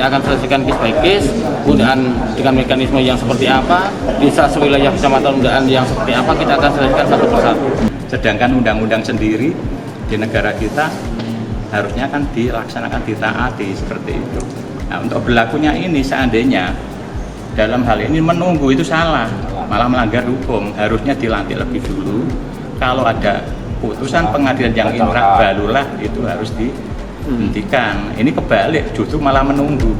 kita akan selesaikan case by case, kemudian dengan mekanisme yang seperti apa, desa sewilayah kecamatan undaan yang seperti apa, kita akan selesaikan satu persatu. Sedangkan undang-undang sendiri di negara kita harusnya kan dilaksanakan, ditaati seperti itu. Nah, untuk berlakunya ini seandainya dalam hal ini menunggu itu salah, malah melanggar hukum. Harusnya dilantik lebih dulu. Kalau ada putusan pengadilan yang inkrah barulah itu harus dihentikan. Ini kebalik, justru malah menunggu.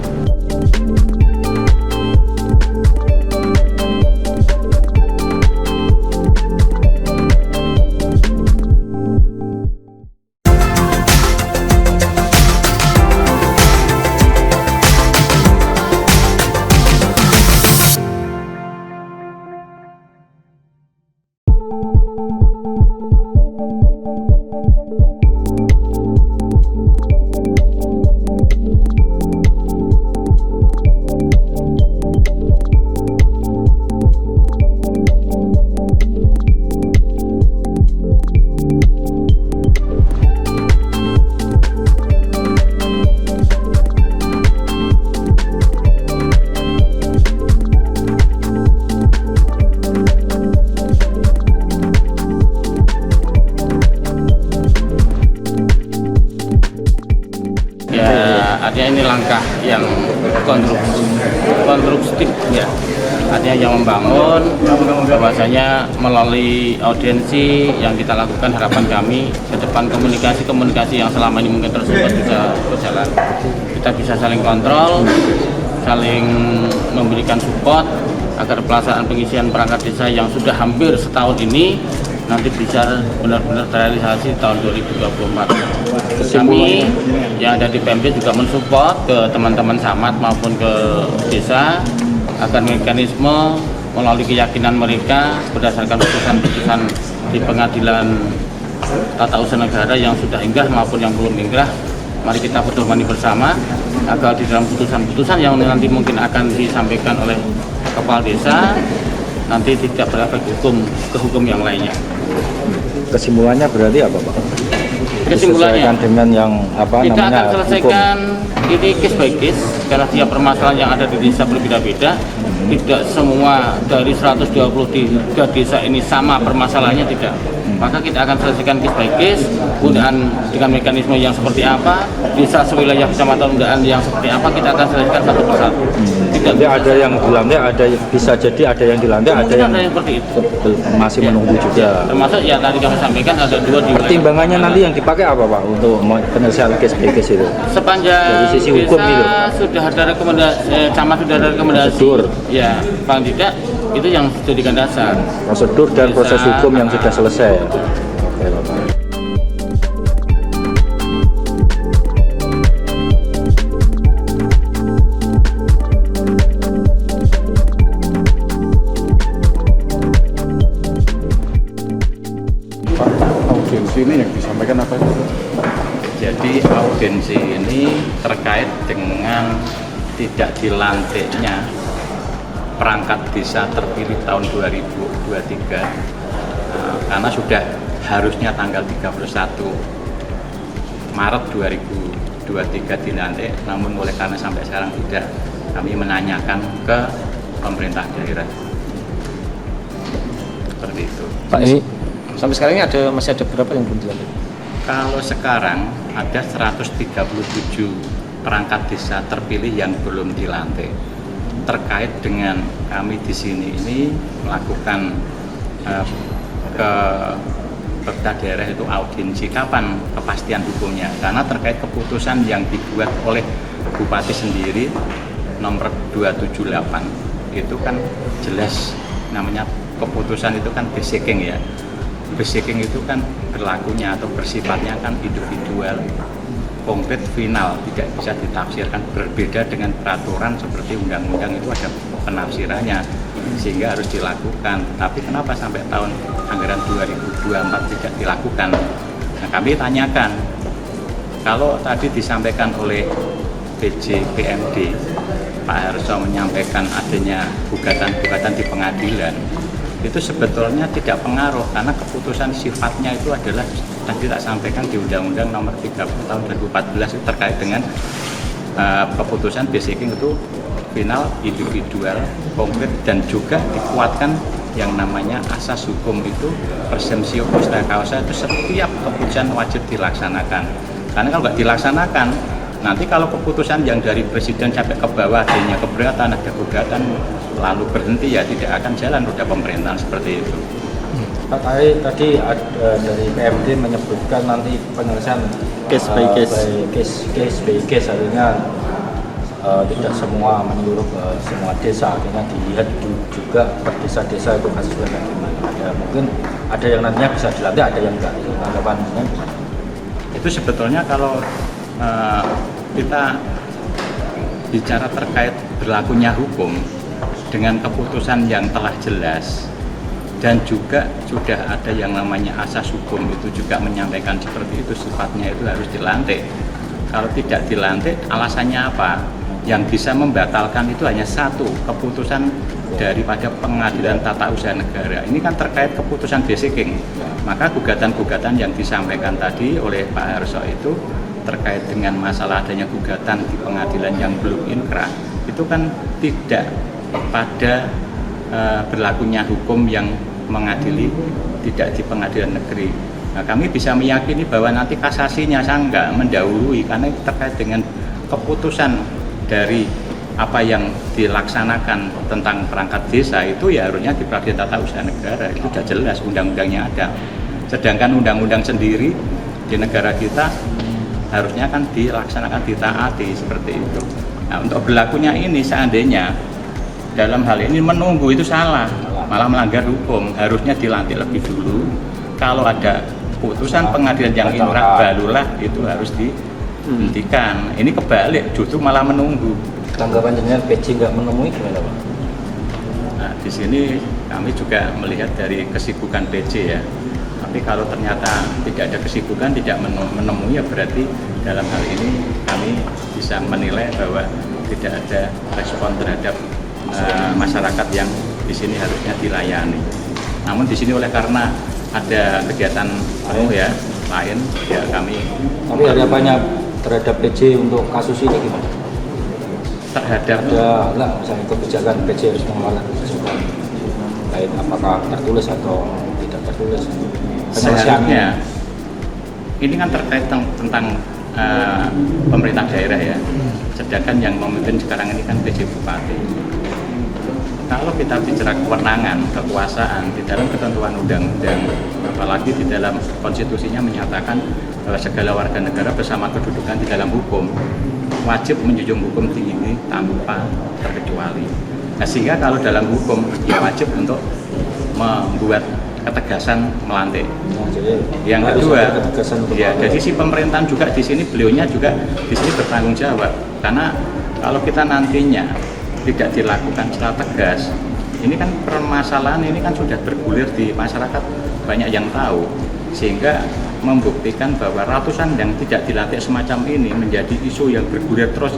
Artinya ini langkah yang konstruktif ya, artinya yang membangun, bahwasanya melalui audiensi yang kita lakukan, harapan kami ke depan komunikasi yang selama ini mungkin tersumbat bisa berjalan, kita bisa saling kontrol, saling memberikan support agar pelaksanaan pengisian perangkat desa yang sudah hampir setahun ini nanti bisa benar-benar terrealisasi tahun 2024. Kami yang ada di PMD juga mensupport ke teman-teman camat maupun ke desa agar mekanisme melalui keyakinan mereka berdasarkan putusan-putusan di pengadilan tata usaha negara yang sudah inkrah maupun yang belum inkrah, mari kita berdomani bersama agar di dalam putusan-putusan yang nanti mungkin akan disampaikan oleh kepala desa nanti tidak berefek ke hukum yang lainnya. Kesimpulannya berarti apa, Pak? Kesimpulannya dengan yang kita akan selesaikan hukum. Ini case by case karena tiap permasalahan yang ada di desa berbeda-beda. Tidak semua dari 123 desa ini sama permasalahannya, tidak. Maka kita akan selesaikan case by case, kemudian dengan mekanisme yang seperti apa, desa sewilayah kecamatan undaan yang seperti apa, kita akan selesaikan satu persatu. Jadi ada yang dilantik, ada bisa jadi ada yang dilantik, ada yang seperti itu. Masih menunggu juga. Ya, termasuk ya tadi kami sampaikan ada 2 di pertimbangannya nanti yang dipakai apa, Pak, untuk penyelesaian case by case itu? Sepanjang dari sisi hukum itu sudah ada rekomendasi, camat sudah ada rekomendasi. Prosedur. Ya, paling tidak itu yang dijadikan dasar. Prosedur dan proses hukum yang sudah selesai. Oke, Bapak. Audiensi ini yang disampaikan apa itu? Jadi audiensi ini terkait dengan tidak dilantiknya perangkat desa terpilih tahun 2023 karena sudah harusnya tanggal 31 Maret 2023 dilantik, namun oleh karena sampai sekarang tidak, kami menanyakan ke pemerintah daerah seperti itu. Pak, ini sampai sekarang ini masih ada berapa yang belum dilantik? Kalau sekarang ada 137 perangkat desa terpilih yang belum dilantik. Terkait dengan kami di sini ini melakukan ke pemerintah daerah itu audiensi, kapan kepastian hukumnya, karena terkait keputusan yang dibuat oleh Bupati sendiri nomor 278 itu kan jelas namanya keputusan itu kan basiking ya. Basiking itu kan berlakunya atau bersifatnya kan individual, konkret, final, tidak bisa ditafsirkan, berbeda dengan peraturan seperti undang-undang itu ada penafsirannya sehingga harus dilakukan. Tapi kenapa sampai tahun anggaran 2024 tidak dilakukan? Nah, kami tanyakan, kalau tadi disampaikan oleh PJ PMD Pak Harso menyampaikan adanya gugatan-gugatan di pengadilan, itu sebetulnya tidak pengaruh karena keputusan sifatnya itu adalah tadi tak sampaikan di Undang-Undang Nomor 30 Tahun 2014 itu terkait dengan keputusan basicing itu final, individual, konkret, dan juga dikuatkan yang namanya asas hukum itu presumptio justa causa itu setiap keputusan wajib dilaksanakan. Karena kalau nggak dilaksanakan, nanti kalau keputusan yang dari presiden sampai ke bawah adanya keberatan, ada gugatan, lalu berhenti, ya tidak akan jalan roda pemerintahan seperti itu. Pak tadi dari PMD menyebutkan nanti penyelesaian Case by case. case by case, artinya tidak semua menyeluruh ke semua desa, artinya dilihat juga per desa-desa itu kasusnya kayak gimana. Mungkin ada yang nantinya bisa dilantik, ada yang enggak. Tanggapannya Itu sebetulnya kalau kita bicara terkait berlakunya hukum dengan keputusan yang telah jelas dan juga sudah ada yang namanya asas hukum itu juga menyampaikan seperti itu, sifatnya itu harus dilantik. Kalau tidak dilantik, alasannya apa? Yang bisa membatalkan itu hanya satu, keputusan daripada Pengadilan Tata Usaha Negara. Ini kan terkait keputusan basicing. Maka gugatan-gugatan yang disampaikan tadi oleh Pak Harso itu terkait dengan masalah adanya gugatan di pengadilan yang belum inkrah, itu kan tidak pada berlakunya hukum yang mengadili tidak di pengadilan negeri. Nah, kami bisa meyakini bahwa nanti kasasinya sangat mendahului karena terkait dengan keputusan dari apa yang dilaksanakan tentang perangkat desa itu ya harusnya di Pengadilan Tata Usaha Negara, itu sudah jelas undang-undangnya ada. Sedangkan undang-undang sendiri di negara kita harusnya kan dilaksanakan, ditaati seperti itu. Nah, untuk berlakunya ini seandainya dalam hal ini menunggu itu salah, malah melanggar hukum. Harusnya dilantik lebih dulu. Kalau ada putusan pengadilan yang inkrah barulah itu harus dihentikan. Ini kebalik, justru malah menunggu. tanggapan dengan PJ nggak menemui gimana Pak? Nah, di sini kami juga melihat dari kesibukan PJ ya. Tapi kalau ternyata tidak ada kesibukan, tidak menemui, ya berarti dalam hal ini kami bisa menilai bahwa tidak ada respon terhadap masyarakat yang di sini harusnya dilayani. Namun di sini oleh karena ada kegiatan lain ya kami. Tapi harapannya terhadap PJ untuk kasus ini gimana? Terhadap misalnya kebijakan PJ harus mengeluarkan kebijakan lain, apakah tertulis atau tidak tertulis? Seharusnya ini kan terkait tentang pemerintah daerah ya. Sedangkan yang memimpin sekarang ini kan PJ Bupati. Kalau kita bicara kewenangan, kekuasaan di dalam ketentuan undang-undang, apalagi di dalam konstitusinya menyatakan bahwa segala warga negara bersama kedudukan di dalam hukum wajib menjunjung hukum tinggi tanpa terkecuali. Nah, sehingga kalau dalam hukum ya wajib untuk membuat ketegasan melantik. Yang kedua, ya dari sisi pemerintahan juga di sini beliaunya juga di sini bertanggung jawab, karena kalau kita nantinya tidak dilakukan secara tegas, ini kan permasalahan ini kan sudah bergulir di masyarakat, banyak yang tahu, sehingga membuktikan bahwa ratusan yang tidak dilantik semacam ini menjadi isu yang bergulir terus,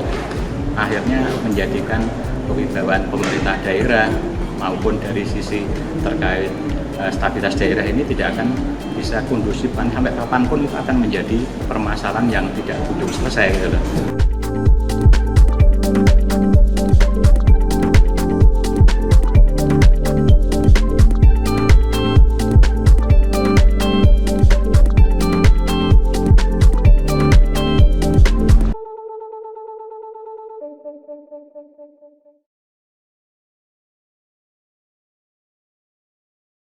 akhirnya menjadikan kewibawaan pemerintah daerah maupun dari sisi terkait stabilitas daerah ini tidak akan bisa kondusif, sampai kapanpun itu akan menjadi permasalahan yang tidak kunjung selesai gitu.